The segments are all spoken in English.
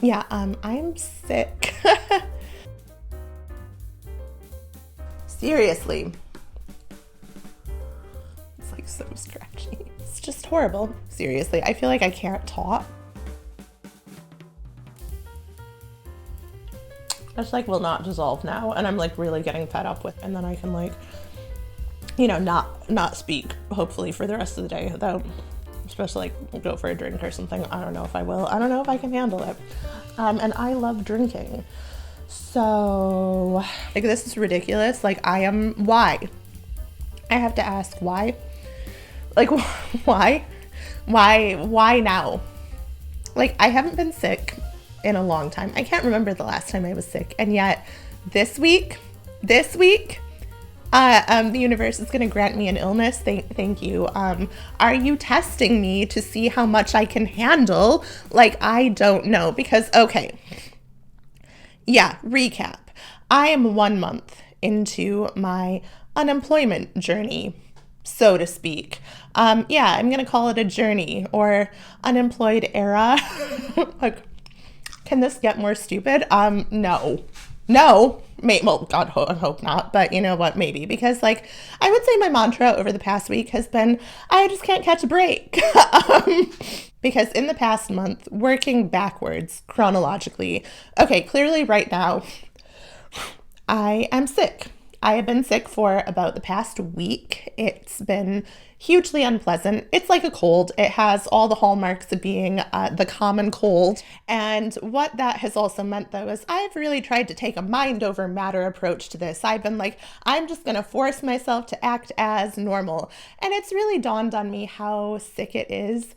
Yeah, I'm sick. Seriously. It's like so scratchy. It's just horrible. Seriously, I feel like I can't talk. It's like will not dissolve now, and I'm like really getting fed up with it. And then I can like, not speak hopefully for the rest of the day, though. Especially like go for a drink or something. I don't know if I will. I don't know if I can handle it. And I love drinking. So, like, this is ridiculous. Like, why? I have to ask why. Like, why? Why now? Like, I haven't been sick in a long time. I can't remember the last time I was sick. And yet, this week, the universe is going to grant me an illness. Thank you. Are you testing me to see how much I can handle? Like, I don't know. Because, okay. Yeah, recap. I am 1 month into my unemployment journey, so to speak. Yeah, I'm going to call it a journey or unemployed era. Like, can this get more stupid? No. No. Well, God, I hope not. But you know what? Maybe. Because, like, I would say my mantra over the past week has been, I just can't catch a break. Because in the past month, working backwards chronologically, okay, clearly right now, I am sick. I have been sick for about the past week. It's been hugely unpleasant. It's like a cold. It has all the hallmarks of being the common cold. And what that has also meant, though, is I've really tried to take a mind over matter approach to this. I've been like, I'm just going to force myself to act as normal. And it's really dawned on me how sick it is,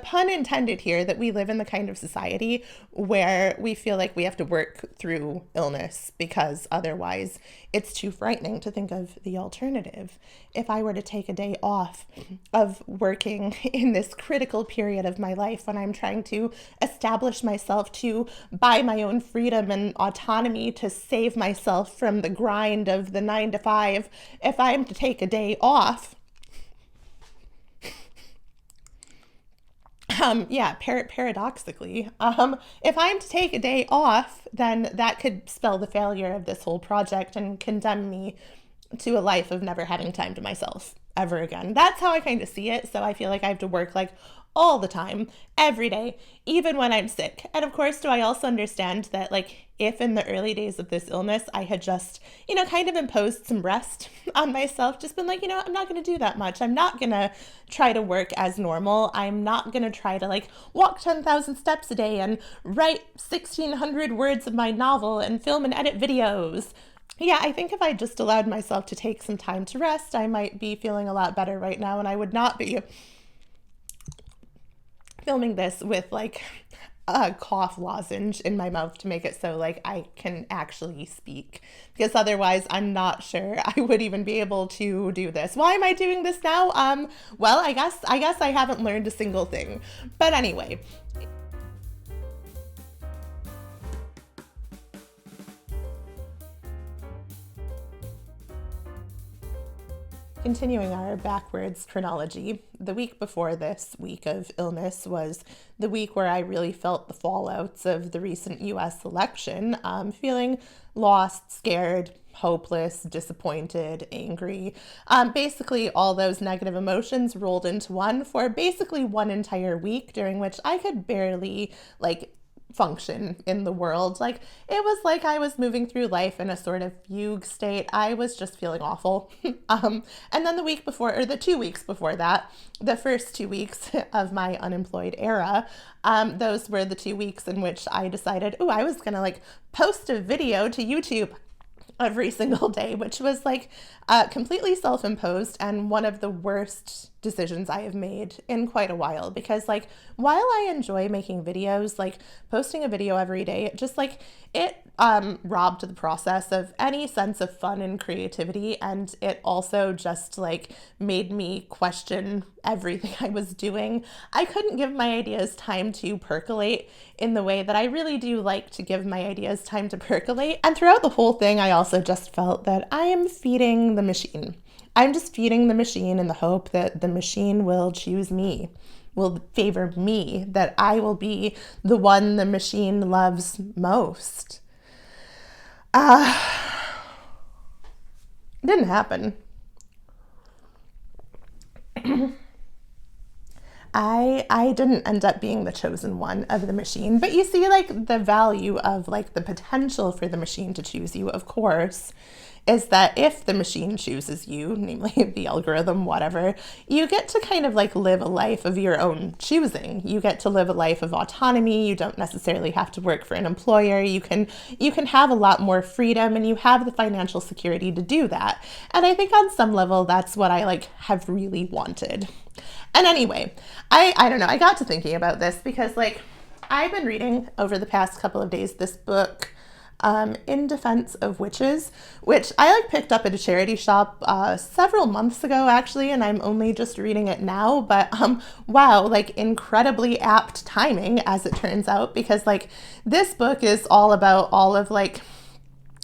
pun intended here, that we live in the kind of society where we feel like we have to work through illness because otherwise it's too frightening to think of the alternative. If I were to take a day off of working in this critical period of my life when I'm trying to establish myself to buy my own freedom and autonomy to save myself from the grind of the 9 to 5, if I am to take a day off, paradoxically, if I'm to take a day off, then that could spell the failure of this whole project and condemn me to a life of never having time to myself ever again. That's how I kind of see it. So I feel like I have to work like all the time, every day, even when I'm sick. And of course, do I also understand that, like, if in the early days of this illness, I had just, kind of imposed some rest on myself, just been like, I'm not going to do that much. I'm not going to try to work as normal. I'm not going to try to, like, walk 10,000 steps a day and write 1,600 words of my novel and film and edit videos. Yeah, I think if I just allowed myself to take some time to rest, I might be feeling a lot better right now, and I would not be filming this with like a cough lozenge in my mouth to make it so like I can actually speak, because otherwise I'm not sure I would even be able to do this. Why am I doing this now? Well, I guess I haven't learned a single thing. But anyway, continuing our backwards chronology, the week before this week of illness was the week where I really felt the fallouts of the recent US election, feeling lost, scared, hopeless, disappointed, angry. Basically, all those negative emotions rolled into one for basically one entire week, during which I could barely, like, function in the world. Like, it was like I was moving through life in a sort of fugue state. I was just feeling awful. And then the week before, or the 2 weeks before that, the first 2 weeks of my unemployed era, those were the 2 weeks in which I decided, I was gonna like post a video to YouTube every single day, which was like completely self-imposed and one of the worst decisions I have made in quite a while. Because like, while I enjoy making videos, like posting a video every day, it just like it robbed the process of any sense of fun and creativity, and it also just like made me question everything I was doing. I couldn't give my ideas time to percolate in the way that I really do like to give my ideas time to percolate. And throughout the whole thing, I also just felt that I am feeding the machine. I'm just feeding the machine in the hope that the machine will choose me. will favor me, that I will be the one the machine loves most. It didn't happen. I didn't end up being the chosen one of the machine, but you see, like, the value of, like, the potential for the machine to choose you, of course, is that if the machine chooses you, namely the algorithm, whatever, you get to kind of like live a life of your own choosing. You get to live a life of autonomy. You don't necessarily have to work for an employer. You can have a lot more freedom, and you have the financial security to do that. And I think on some level, that's what I like have really wanted. And anyway, I don't know, I got to thinking about this because, like, I've been reading over the past couple of days this book, In Defense of Witches, which I like picked up at a charity shop several months ago, actually, and I'm only just reading it now. But wow, like, incredibly apt timing, as it turns out, because, like, this book is all about all of, like,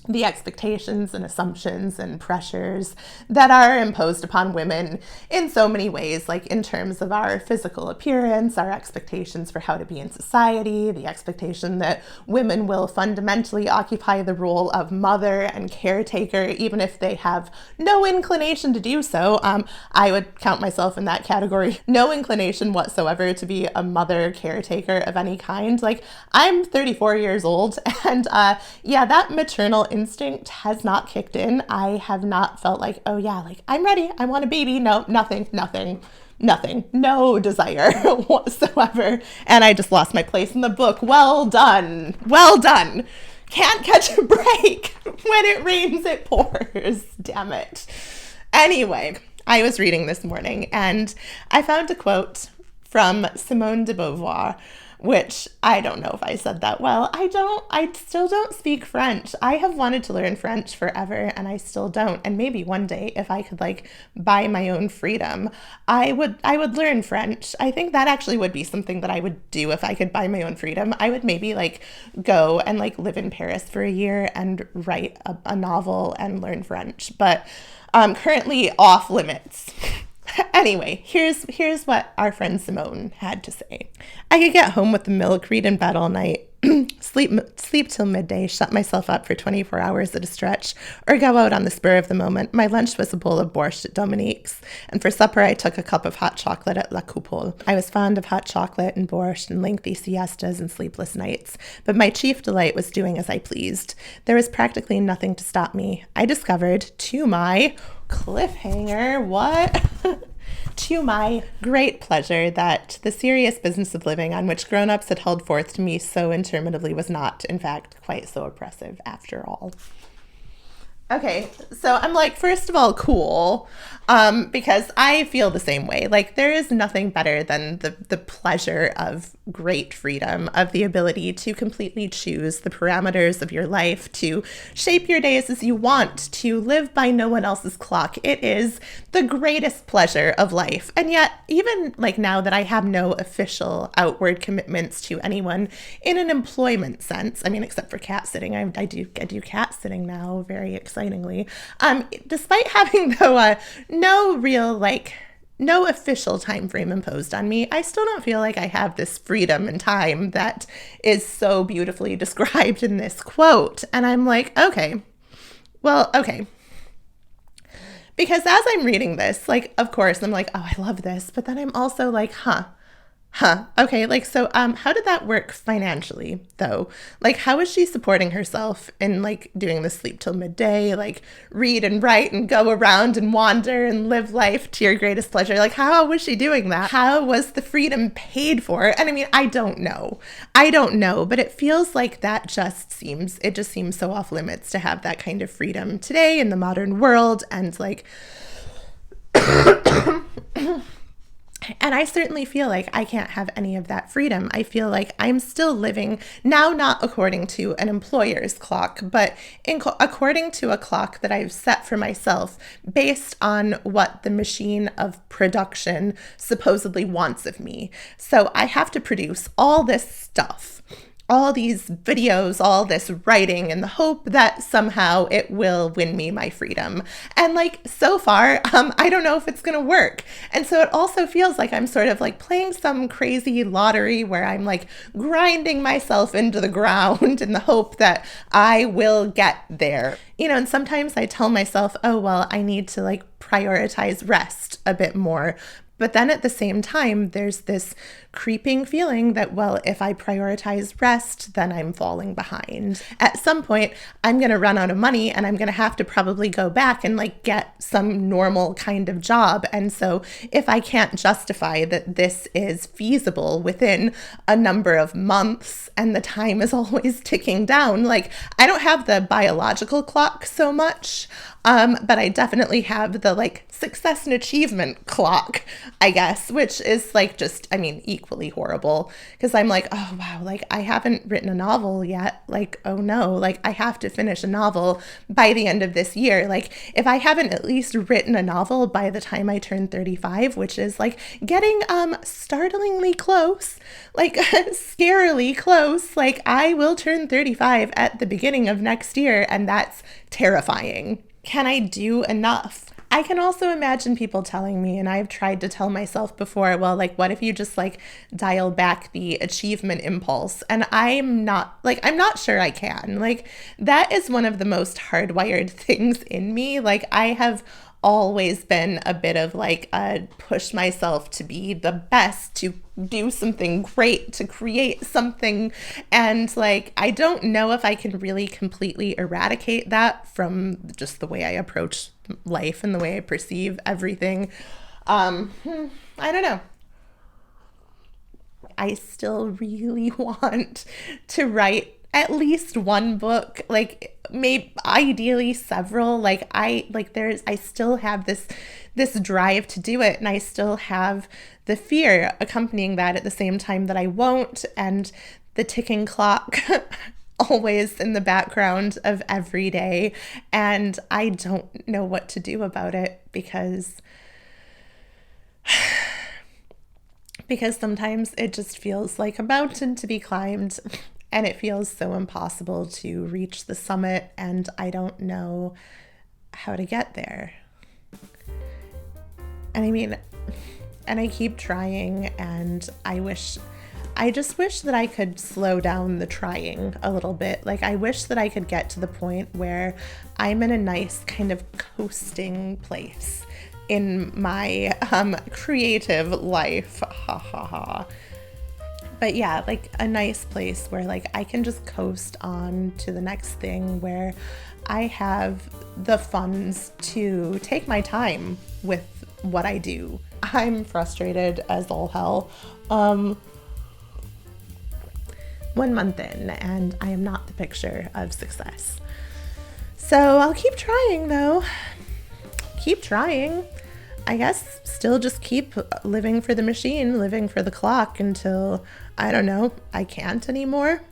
the expectations and assumptions and pressures that are imposed upon women in so many ways, like in terms of our physical appearance, our expectations for how to be in society, the expectation that women will fundamentally occupy the role of mother and caretaker, even if they have no inclination to do so. I would count myself in that category. No inclination whatsoever to be a mother caretaker of any kind. Like, I'm 34 years old, and yeah, that maternal instinct has not kicked in. I have not felt like, oh yeah, like, I'm ready, I want a baby. No, nothing, no desire whatsoever. And I just lost my place in the book. Well done. Can't catch a break. When it rains, it pours. Damn it. Anyway, I was reading this morning and I found a quote from Simone de Beauvoir, which I don't know if I said that well. I still don't speak French. I have wanted to learn French forever, and I still don't. And maybe one day, if I could like buy my own freedom, I would learn French. I think that actually would be something that I would do if I could buy my own freedom. I would maybe like go and like live in Paris for a year and write a novel and learn French. But currently off limits. Anyway, here's what our friend Simone had to say. I could get home with the milk, read in bed all night, sleep till midday, shut myself up for 24 hours at a stretch, or go out on the spur of the moment. My lunch was a bowl of borscht at Dominique's, and for supper I took a cup of hot chocolate at La Coupole. I was fond of hot chocolate and borscht and lengthy siestas and sleepless nights, but my chief delight was doing as I pleased. There was practically nothing to stop me. I discovered, to my cliffhanger, what? To my great pleasure, that the serious business of living on which grown-ups had held forth to me so interminably was not, in fact, quite so oppressive after all. Okay, so I'm like, first of all, cool, because I feel the same way. Like, there is nothing better than the pleasure of great freedom, of the ability to completely choose the parameters of your life, to shape your days as you want, to live by no one else's clock. It is the greatest pleasure of life. And yet, even like now that I have no official outward commitments to anyone in an employment sense, I mean, except for cat sitting, I do cat sitting now, very excitingly. Despite having though no official time frame imposed on me, I still don't feel like I have this freedom and time that is so beautifully described in this quote. And I'm like, okay. Because as I'm reading this, like, of course, I'm like, oh, I love this. But then I'm also like, okay, like, so how did that work financially, though? Like, how is she supporting herself in, like, doing the sleep till midday, like, read and write and go around and wander and live life to your greatest pleasure? Like, how was she doing that? How was the freedom paid for? And I mean, I don't know, but it feels like it just seems so off limits to have that kind of freedom today in the modern world. And like, and I certainly feel like I can't have any of that freedom. I feel like I'm still living now, not according to an employer's clock, but according to a clock that I've set for myself based on what the machine of production supposedly wants of me. So I have to produce all this stuff all these videos, all this writing in the hope that somehow it will win me my freedom. And like so far, I don't know if it's going to work. And so it also feels like I'm sort of like playing some crazy lottery where I'm like grinding myself into the ground in the hope that I will get there. You know, and sometimes I tell myself, oh, well, I need to like prioritize rest a bit more. But then at the same time, there's this creeping feeling that, well, if I prioritize rest, then I'm falling behind. At some point, I'm going to run out of money and I'm going to have to probably go back and like get some normal kind of job. And so if I can't justify that this is feasible within a number of months and the time is always ticking down, like I don't have the biological clock so much. But I definitely have the like success and achievement clock, I guess, which is like just, I mean, equally horrible because I'm like, oh, wow, like I haven't written a novel yet. Like, oh no, like I have to finish a novel by the end of this year. Like if I haven't at least written a novel by the time I turn 35, which is like getting startlingly close, like scarily close, like I will turn 35 at the beginning of next year, and that's terrifying. Can I do enough? I can also imagine people telling me, and I've tried to tell myself before, well, like, what if you just like dial back the achievement impulse? And I'm not sure I can. Like, that is one of the most hardwired things in me. Like, I have always been a bit of like a push myself to be the best, to do something great, to create something. And like, I don't know if I can really completely eradicate that from just the way I approach life and the way I perceive everything. I don't know. I still really want to write at least one book, like maybe ideally several. Like I still have this drive to do it, and I still have the fear accompanying that at the same time that I won't, and the ticking clock always in the background of every day, and I don't know what to do about it because sometimes it just feels like a mountain to be climbed. And it feels so impossible to reach the summit, and I don't know how to get there. And I mean, and I keep trying, and I just wish that I could slow down the trying a little bit. Like, I wish that I could get to the point where I'm in a nice kind of coasting place in my creative life. Ha ha ha. But yeah, like a nice place where like I can just coast on to the next thing, where I have the funds to take my time with what I do. I'm frustrated as all hell. 1 month in, and I am not the picture of success. So I'll keep trying though. Keep trying. I guess still just keep living for the machine, living for the clock until, I don't know, I can't anymore.